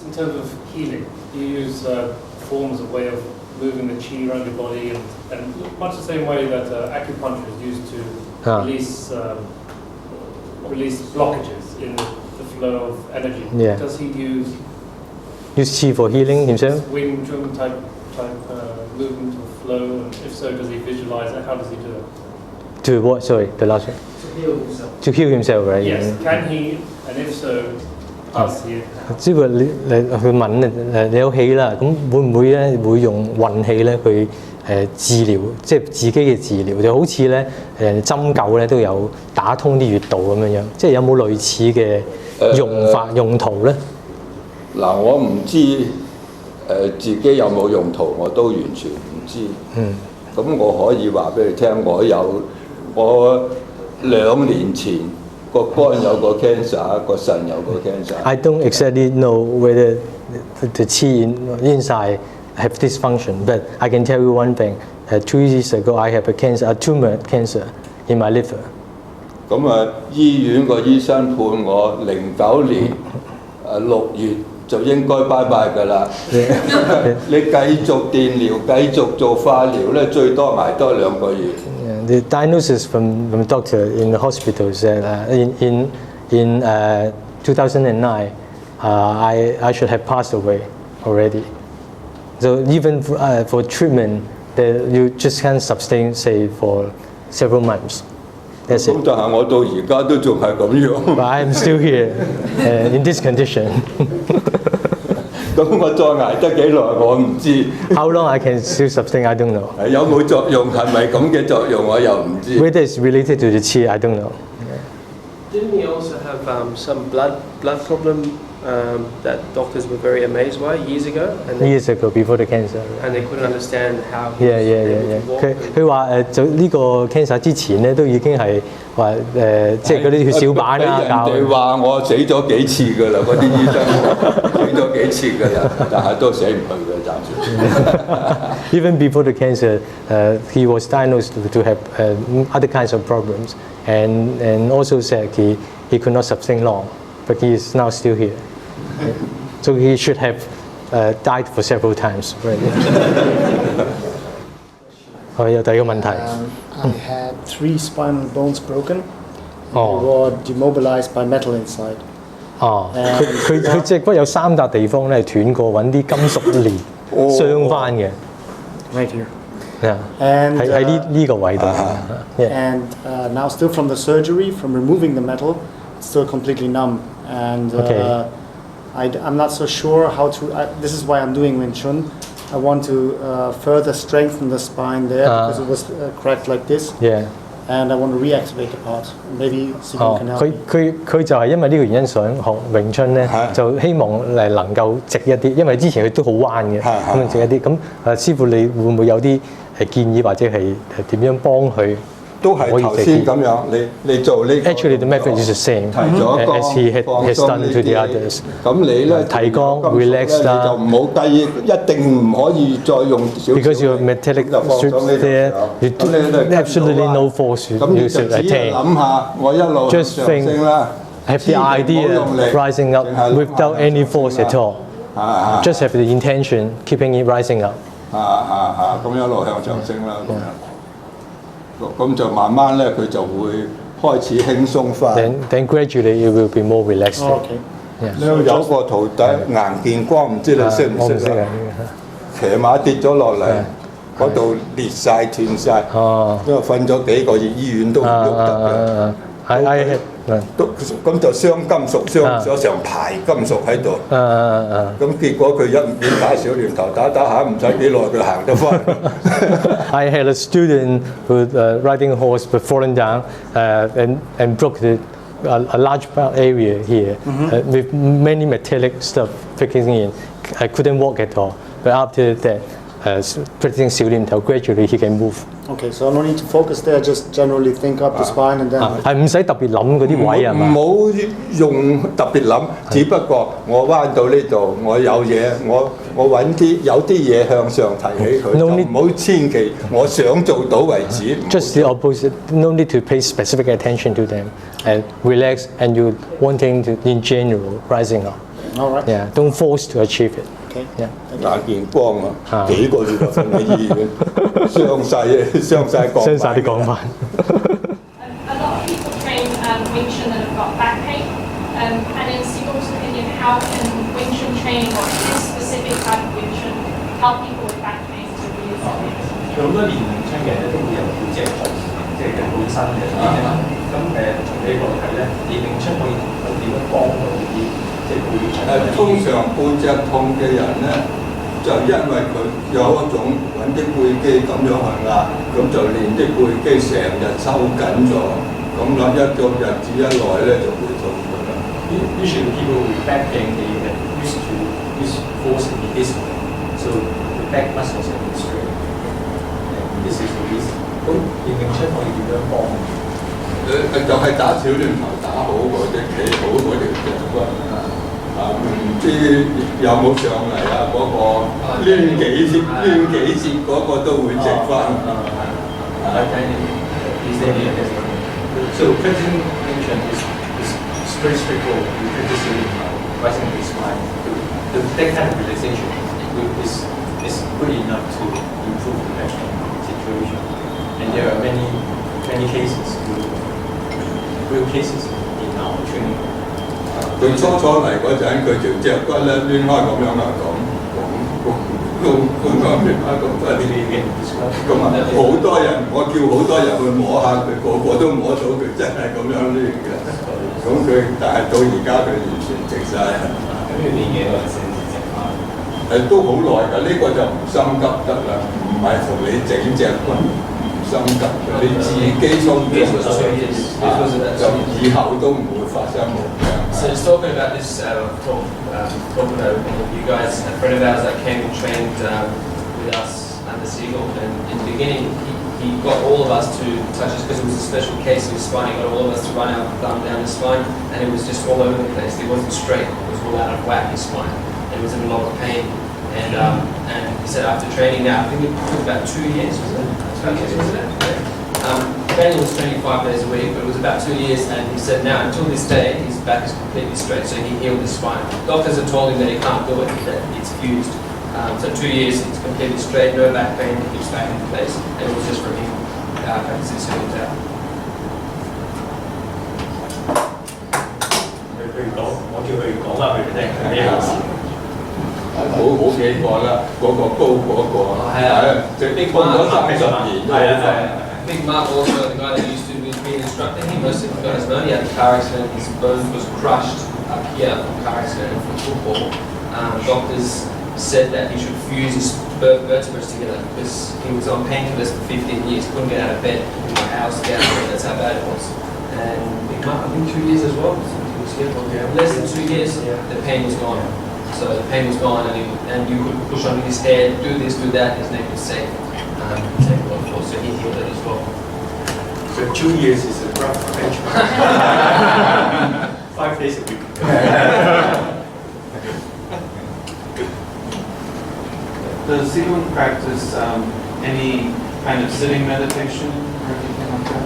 in terms of healing, you use forms of way of moving the chi around your body, and much the same way that acupuncture is used to release blockages in the flow of energy. Yeah. Does he use chi for healing himself? Wing Chun type movement of flow, and if so, does he visualize it? How does he do it? To what? Sorry, the last one. To heal himself. To heal himself, right? Yes. Can he? And if so, does he? 即係你去問你有氣啦，咁會唔會咧會用運氣咧去治療，即係自己嘅治療，就好似咧針灸咧都有打通啲穴道咁樣樣，即係有冇類似嘅用途咧？嗱，我唔知自己有冇用途，我都完全唔知。咁我可以話俾你聽，我2年前個肝有個 cancer， 個腎有個 cancer。I don't exactly know whether the qi inside have this function, but I can tell you one thing. 2 years ago, I have a tumor cancer in my liver. 咁醫院個醫生判我09年6月就應該拜拜㗎啦。你繼續電療，繼續做化療咧，最多捱多2個月。The diagnosis from the doctor in the hospital said in 2009, I should have passed away already. So even for treatment, you just can't sustain, say, for several months. That's it. 但係我到而家都仲係咁樣。But I'm still here in this condition. 咁我再捱得幾耐我唔知。How long I can still sustain, I don't know. 有冇作用係咪咁嘅作用我又唔知。Whether it's related to the qi, I don't know. Didn't he also have some blood problem that doctors were very amazed by years ago? Years ago, before the cancer. And they couldn't understand how. Yeah. 佢話做呢個 cancer 之前咧，都已經係話即係嗰啲血小板啊，人哋話我死咗幾次㗎啦，嗰啲醫生死咗幾次㗎啦，但係都死唔去嘅暫時。Even before the cancer, he was diagnosed to have other kinds of problems, and also said he could not sustain long, but he is now still here. So he should have died for several times. Right? 有第二個問題。I had 3 spinal bones broken. They were demobilized by metal inside. 佢脊骨有3笪地方咧斷過，揾啲金屬連傷翻嘅。Right here. Yeah. 喺呢個位度。And now still from the surgery, from removing the metal, it's still completely numb. And I'm not so sure how to. This is why I'm doing Wing Chun. I want to further strengthen the spine there because it was cracked like this. Yeah. And I want to reactivate the part. Maybe Sifu can help me. 佢就係因為呢個原因想學詠春咧，就希望能夠直一啲，因為之前佢都好彎嘅，咁直一啲。咁師傅你會唔會有啲建議或者係點樣幫佢？都係頭先咁樣，你做呢個 Actually, the method is the same as he has done to the others. 咁你咧提肛 relax 啦，就唔好計，一定唔可以再用少少。Because your metallic strips there, you absolutely no force you should attain. 諗下，我一路上升啦。Have the idea rising up without any force at all. Just have the intention keeping it rising up. 咁一路向上升啦，咁就慢慢咧，佢就會開始輕鬆翻。Then gradually it will be more relaxed. Okay. 有個徒弟顏建光，唔知你識唔識啊？騎馬跌咗落嚟，嗰度裂晒斷晒，因為瞓咗幾個月，醫院都唔喐得嘅。都咁就傷金屬，傷咗成排金屬喺度。咁結果佢一面打小亂頭，打下唔使幾耐，佢行得翻。I had a student who riding a horse but fallen down and broke a large area here with many metallic stuff picking in. I couldn't walk at all. But after that, practicing 小亂頭, gradually he can move. Okay, so no need to focus there. Just generally think up the spine and then. 係唔使特別諗嗰啲位係嘛？唔好用特別諗，只不過我彎到呢度，我有嘢，我揾有啲嘢向上提起佢，就唔好千祈我想做到為止。Just the opposite. No need to pay specific attention to them and relax, and you wanting to in general rising up. All right. Yeah, don't force to achieve it. Okay. Yeah. 眼見光啊，幾個月就瞓喺醫院，傷晒角相晒啲講法。A lot of people train Wing Chun that have got back pain. And in Sifu's opinion, how can Wing Chun training or this specific type of Wing Chun help people with back pain to relieve it? 好多練詠春嘅人咧都會有背脊痛，即係本身嘅原因啦。咁從呢個嚟睇咧，練詠春可以點樣幫到呢啲即係背脊？通常背脊痛嘅人咧，就因為佢有一種揾啲背肌咁樣去壓，咁就練啲背肌成日收緊咗，咁啦一個日子一耐咧就會痛㗎啦。Usually people with back pain they used to use force in the discipline, so the back muscles are not straight. And this is the reason. 咁練詠春可以點樣幫？就係打小亂頭打好嗰啲企好嗰條脊骨唔知有冇上嚟啊？嗰個攣幾節嗰個都會直翻。So practicing Wing Chun is very straightforward. You practice it rising the spine. That kind of relaxation is good enough to improve the back pain situation. And there are many cases, real cases in our training. 佢初嚟嗰陣，佢條脊骨咧攣開咁樣啊，咁好多人，我叫好多人去摸下佢，個個都摸到佢真係咁樣攣嘅。咁佢但係到而家佢完全直晒。咁要練幾耐先至直翻？都好耐㗎，呢個就唔心急得啦，唔係同你整脊骨唔心急嘅，你自己鬆咗就以後都唔會發生冇病。So just talking about this, talking about you guys, a friend of ours that came and trained with us under Siegel, and in the beginning he got all of us to touch us because it was a special case of his spine. He got all of us to run our thumb down his spine, and it was just all over the place. It wasn't straight; it was all out of whack. His spine. It was in a lot of pain, and he said after training now, I think it took about 2 years, was it? 2 years, wasn't it? Daniel was training 5 days a week, but it was about 2 years, and he said now until this day his back is completely straight, so he healed his spine. Doctors have told him that he can't do it, that it's fused. So 2 years it's completely straight, no back pain, it keeps back in place, and it was just from him practicing settles out. 我叫佢講翻俾佢聽係咩回事。好幾個啦，嗰個高嗰個即係過咗30年。Big Mark also, the guy that used to be instructing him, most of you guys know, he had a car accident, his bone was crushed up here from car accident from football. Doctors said that he should fuse his vertebrae together because he was on painkillers for 15 years, couldn't get out of bed, in my house, get out of bed, that's how bad it was. And Big Mark, I think 2 years as well, less than 2 years, the pain was gone. So the pain was gone and you could push on his head, do this, do that, his neck was safe. Take a lot of force, so he healed it as well. So 2 years is a rough benchmark. 5 days a week. Does Sifu practice any kind of sitting meditation or anything like that?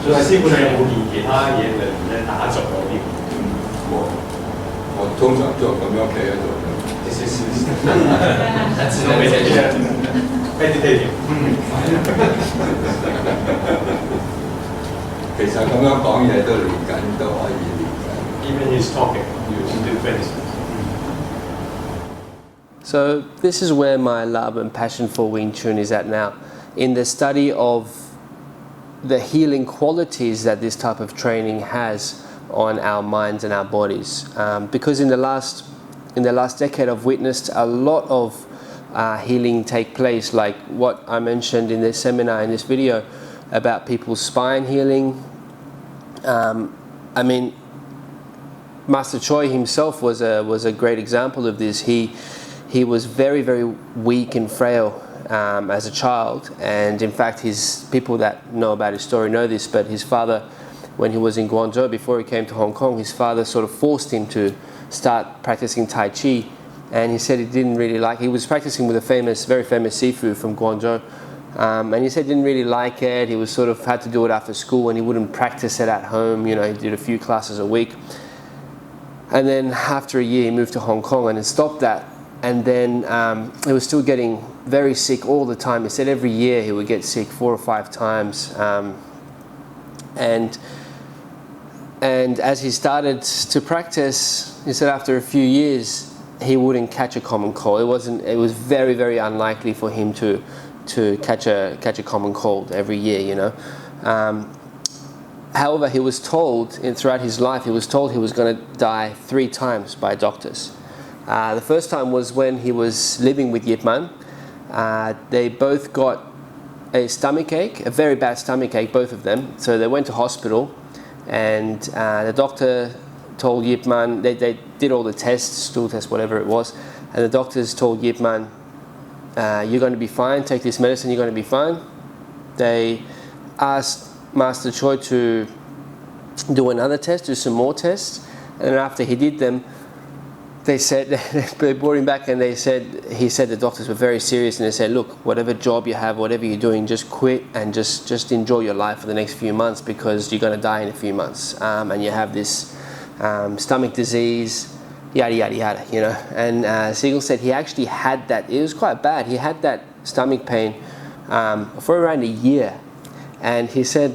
Just師傅你有冇練其他嘢嚟打坐嗰啲？我通常就咁樣企喺度。That's meditation. Meditating. 其實咁樣講嘢都練緊，都可以練緊。Even he's talking, you do medicine. So this is where my love and passion for Wing Chun is at now, in the study of the healing qualities that this type of training has on our minds and our bodies. Because in the last decade I've witnessed a lot of healing take place, like what I mentioned in this seminar, in this video, about people's spine healing. I mean, Master Choi himself was a great example of this. He was very, very weak and frail as a child, and in fact people that know about his story know this, but his father, when he was in Guangzhou, before he came to Hong Kong, his father sort of forced him to start practicing Tai Chi, and he said he didn't really like. He was practicing with a very famous Sifu from Guangzhou, and he said he didn't really like it. He was sort of had to do it after school, and he wouldn't practice it at home. You know, he did a few classes a week. And then after a year, he moved to Hong Kong and then stopped that. And then he was still getting very sick all the time. He said every year he would get sick 4 or 5 times. And as he started to practice, he said after a few years, he wouldn't catch a common cold. It was very, very unlikely for him to catch a common cold every year, you know. However, he was told, throughout his life, he was told he was going to die 3 times by doctors. The first time was when he was living with Ip Man. They both got a stomach ache, a very bad stomach ache, both of them. So they went to hospital, and the doctor told Ip Man, they did all the tests, stool tests, whatever it was, and the doctors told Ip Man, you're going to be fine, take this medicine, you're going to be fine. They asked Master Choi to do another test, do some more tests, and then after he did them, they said, they brought him back and he said the doctors were very serious, and they said, look, whatever job you have, whatever you're doing, just quit and just enjoy your life for the next few months, because you're going to die in a few months, and you have this stomach disease, yada yada yada, you know. And Siegel said he actually had that. It was quite bad. He had that stomach pain for around a year, and he said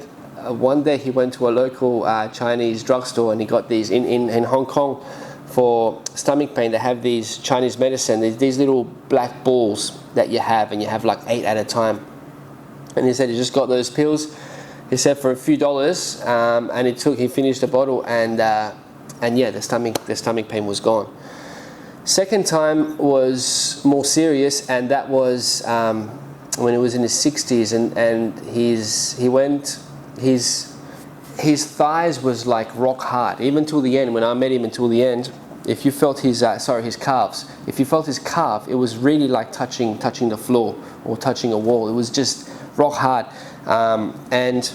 one day he went to a local Chinese drugstore, and he got these in Hong Kong. For stomach pain, they have these Chinese medicine, these little black balls that you have, and you have like 8 at a time. And he said he just got those pills, he said, for a few dollars, and he finished the bottle, and yeah, the stomach pain was gone. Second time was more serious, and that was when he was in his 60s, and his thighs was like rock hard, even till the end. When I met him until the end, if you felt his calves, if you felt his calf, it was really like touching the floor or touching a wall. It was just rock hard, and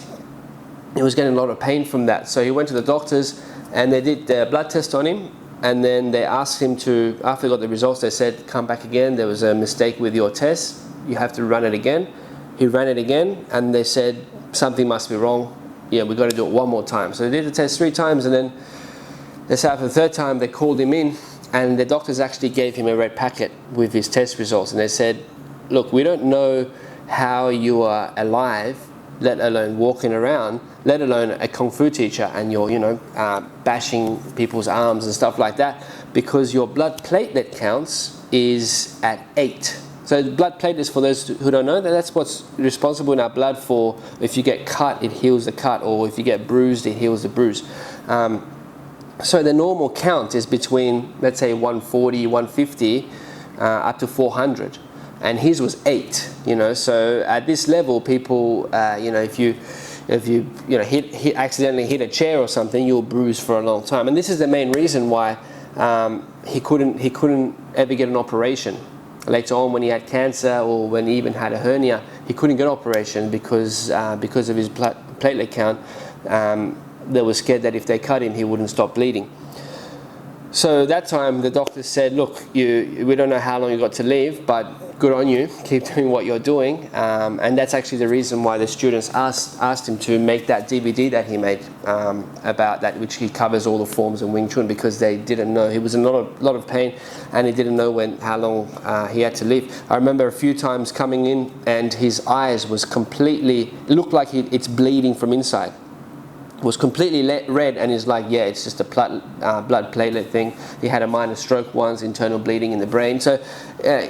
he was getting a lot of pain from that. So he went to the doctors, and they did the blood test on him, and then they asked him to, after they got the results, they said, come back again, there was a mistake with your test, you have to run it again. He ran it again, and they said, something must be wrong. Yeah, we've got to do it one more time. So they did the test 3 times, and then they said after the 3rd time, they called him in, and the doctors actually gave him a red packet with his test results, and they said, look, we don't know how you are alive, let alone walking around, let alone a Kung Fu teacher, and you're, you know, bashing people's arms and stuff like that, because your blood platelet counts is at 8. So the blood platelets, for those who don't know, that's what's responsible in our blood for if you get cut, it heals the cut, or if you get bruised, it heals the bruise. So the normal count is between, let's say, 140, 150, up to 400. And his was 8, you know. So at this level, people, you know, if you accidentally hit a chair or something, you'll bruise for a long time. And this is the main reason why he couldn't ever get an operation. Later on, when he had cancer, or when he even had a hernia, he couldn't get an operation because of his platelet count. They were scared that if they cut him, he wouldn't stop bleeding. So that time, the doctor said, look, we don't know how long you got to live, but good on you, keep doing what you're doing. And that's actually the reason why the students asked him to make that DVD that he made about that, which he covers all the forms of Wing Chun, because they didn't know. He was in a lot of pain, and he didn't know how long he had to live. I remember a few times coming in, and his eyes was completely, looked like it's bleeding from inside. Was completely red, and he's like, yeah, it's just a blood platelet thing. He had a minor stroke once, internal bleeding in the brain. So,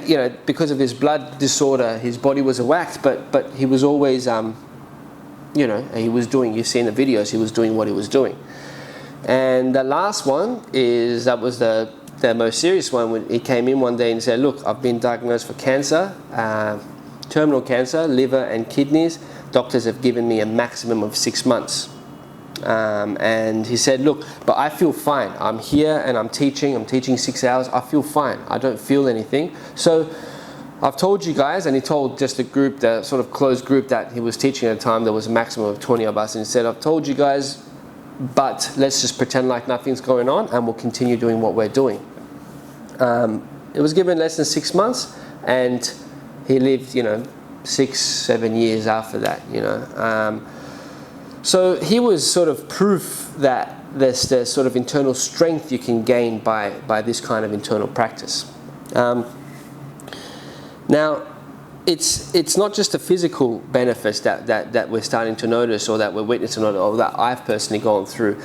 you know, because of his blood disorder, his body was whacked, but he was always, you know, he was doing, you see in the videos, he was doing what he was doing. And the last one that was the most serious one, when he came in one day and said, look, I've been diagnosed for cancer, terminal cancer, liver and kidneys. Doctors have given me a maximum of 6 months. And he said, look, but I feel fine. I'm here and I'm teaching 6 hours. I feel fine. I don't feel anything. So I've told you guys, and he told just the group, the sort of closed group that he was teaching at the time, there was a maximum of 20 of us, and he said, I've told you guys, but let's just pretend like nothing's going on, and we'll continue doing what we're doing. It was given less than 6 months, and he lived, you know, 6-7 years after that, you know. So he was sort of proof that there's the sort of internal strength you can gain by this kind of internal practice. Now, it's not just the physical benefits that we're starting to notice, or that we're witnessing, or that I've personally gone through.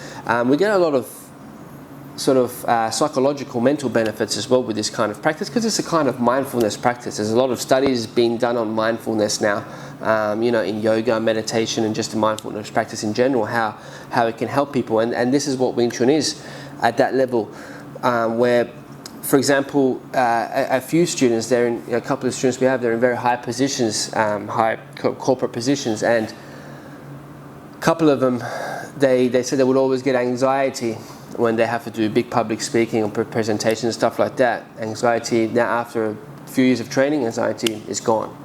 We get a lot of sort of psychological, mental benefits as well with this kind of practice, because it's a kind of mindfulness practice. There's a lot of studies being done on mindfulness now, you know, in yoga, meditation, and just the mindfulness practice in general, how it can help people. And this is what Wing Chun is at that level, where, for example, a few students, a couple of students we have, they're in very high positions, high corporate positions, and a couple of them, they said they would always get anxiety when they have to do big public speaking or presentations and stuff like that. Anxiety, now after a few years of training, anxiety is gone.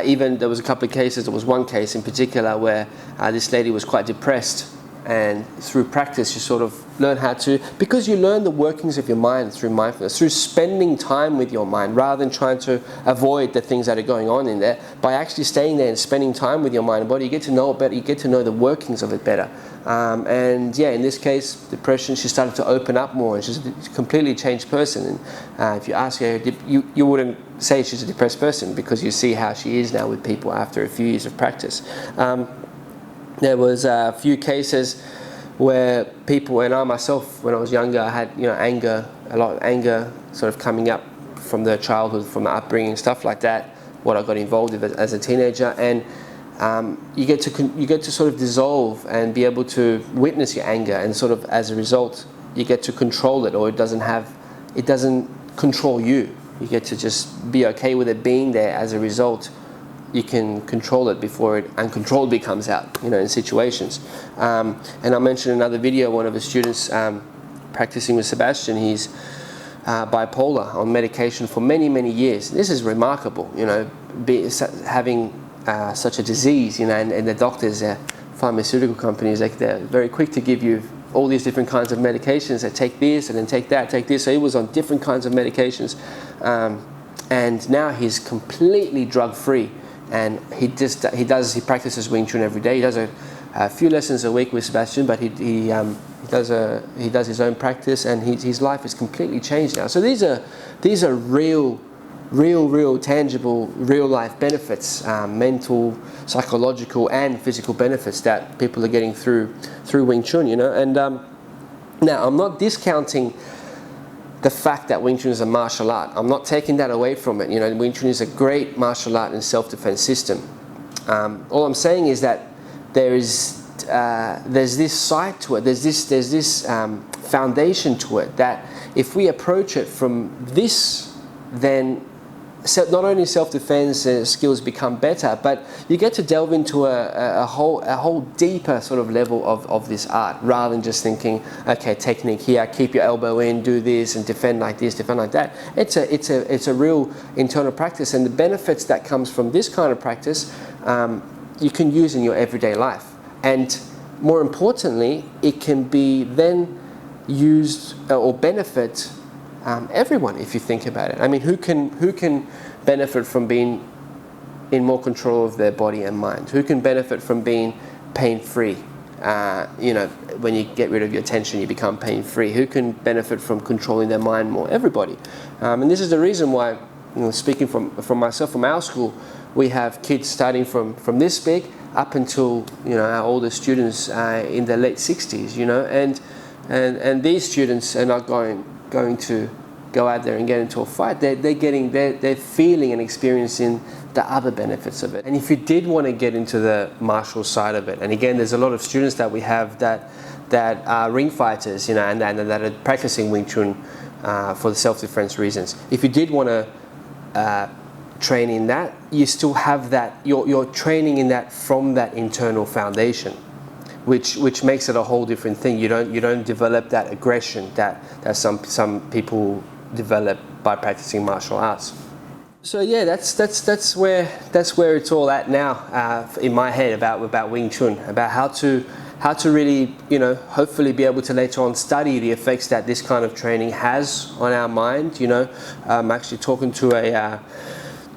Even there was a couple of cases, there was one case in particular where this lady was quite depressed, and through practice you sort of learn how to, because you learn the workings of your mind through mindfulness, through spending time with your mind rather than trying to avoid the things that are going on in there. By actually staying there and spending time with your mind and body, you get to know it better, you get to know the workings of it better. And yeah, in this case, depression, she started to open up more, and she's a completely changed person. And if you ask her, you wouldn't say she's a depressed person, because you see how she is now with people after a few years of practice. There was a few cases where people, and I myself, when I was younger, I had, you know, anger, a lot of anger sort of coming up from the childhood, from the upbringing, stuff like that, what I got involved with as a teenager. And you get to sort of dissolve and be able to witness your anger, and sort of as a result you get to control it, or it doesn't control you. You get to just be okay with it being there. As a result, you can control it before it uncontrollably comes out, you know, in situations. And I mentioned in another video, one of the students practicing with Sebastian, he's bipolar, on medication for many, many years. This is remarkable, you know, having such a disease, you know, and the doctors, pharmaceutical companies, like, they're very quick to give you all these different kinds of medications, that take this and then take that, take this. So he was on different kinds of medications, and now he's completely drug-free. And he practices Wing Chun every day. He does a few lessons a week with Sebastian, but he does his own practice, and his life is completely changed now. So these are real, tangible, real life benefits, mental, psychological, and physical benefits that people are getting through Wing Chun, you know. And now, I'm not discounting the fact that Wing Chun is a martial art. I'm not taking that away from it. You know, Wing Chun is a great martial art and self-defense system. All I'm saying is that there's this side to it. There's this foundation to it, that if we approach it from this, then not only self-defense skills become better, but you get to delve into a whole deeper sort of level of this art, rather than just thinking, okay, technique here, keep your elbow in, do this, and defend like this, defend like that. It's a real internal practice, and the benefits that comes from this kind of practice, you can use in your everyday life. And more importantly, it can be then used or benefit everyone, if you think about it. I mean, who can benefit from being in more control of their body and mind? Who can benefit from being pain-free? You know, when you get rid of your tension, you become pain-free. Who can benefit from controlling their mind more? Everybody. And this is the reason why, you know, speaking from myself, from our school, we have kids starting from this big up until, you know, our older students in their late 60s. You know, and these students are not going to go out there and get into a fight. They're feeling and experiencing the other benefits of it. And if you did want to get into the martial side of it, and again, there's a lot of students that we have that are ring fighters, you know, and that are practicing Wing Chun for the self-defense reasons. If you did want to train in that, you still have that. You're training in that from that internal foundation, which makes it a whole different thing. You don't develop that aggression that some people develop by practicing martial arts. So yeah, that's where it's all at now in my head about Wing Chun, about how to really, you know, hopefully be able to later on study the effects that this kind of training has on our mind. You know, I'm actually talking to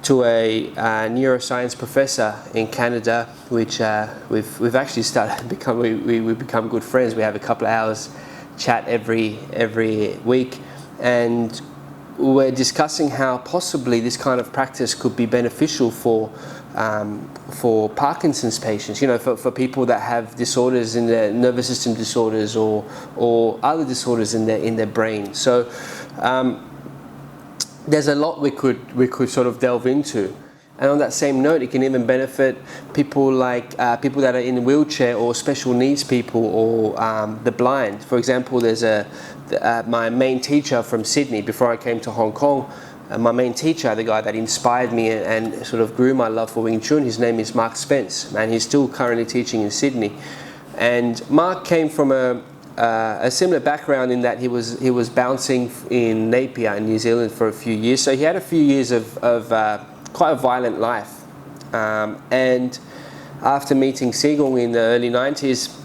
to a neuroscience professor in Canada, which we've actually started become we become good friends. We have a couple of hours chat every week, and we're discussing how possibly this kind of practice could be beneficial for Parkinson's patients. You know, for people that have disorders in their nervous system disorders or other disorders in their brain. So. There's a lot we could sort of delve into, and on that same note, it can even benefit people like people that are in a wheelchair or special needs people or the blind. For example, there's my main teacher from Sydney before I came to Hong Kong. My main teacher, the guy that inspired me and sort of grew my love for Wing Chun, his name is Mark Spence, and he's still currently teaching in Sydney. And Mark came from a similar background in that he was bouncing in Napier in New Zealand for a few years, so he had a few years of quite a violent life. And after meeting Sigong in the early 90s,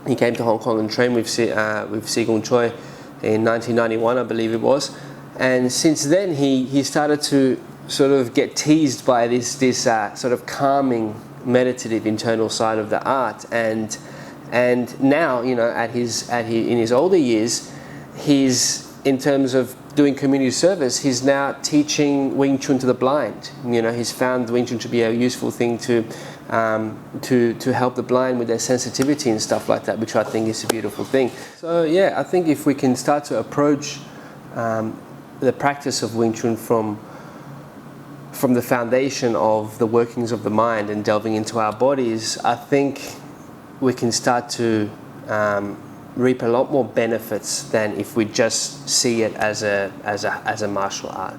he came to Hong Kong and trained with Sigong Choi in 1991, I believe it was. And since then, he started to sort of get teased by this sort of calming, meditative internal side of the art. And now, you know, in his older years, in terms of doing community service, he's now teaching Wing Chun to the blind. You know, he's found Wing Chun to be a useful thing to help the blind with their sensitivity and stuff like that, which I think is a beautiful thing. So yeah, I think if we can start to approach the practice of Wing Chun from the foundation of the workings of the mind and delving into our bodies, I think we can start to reap a lot more benefits than if we just see it as a martial art.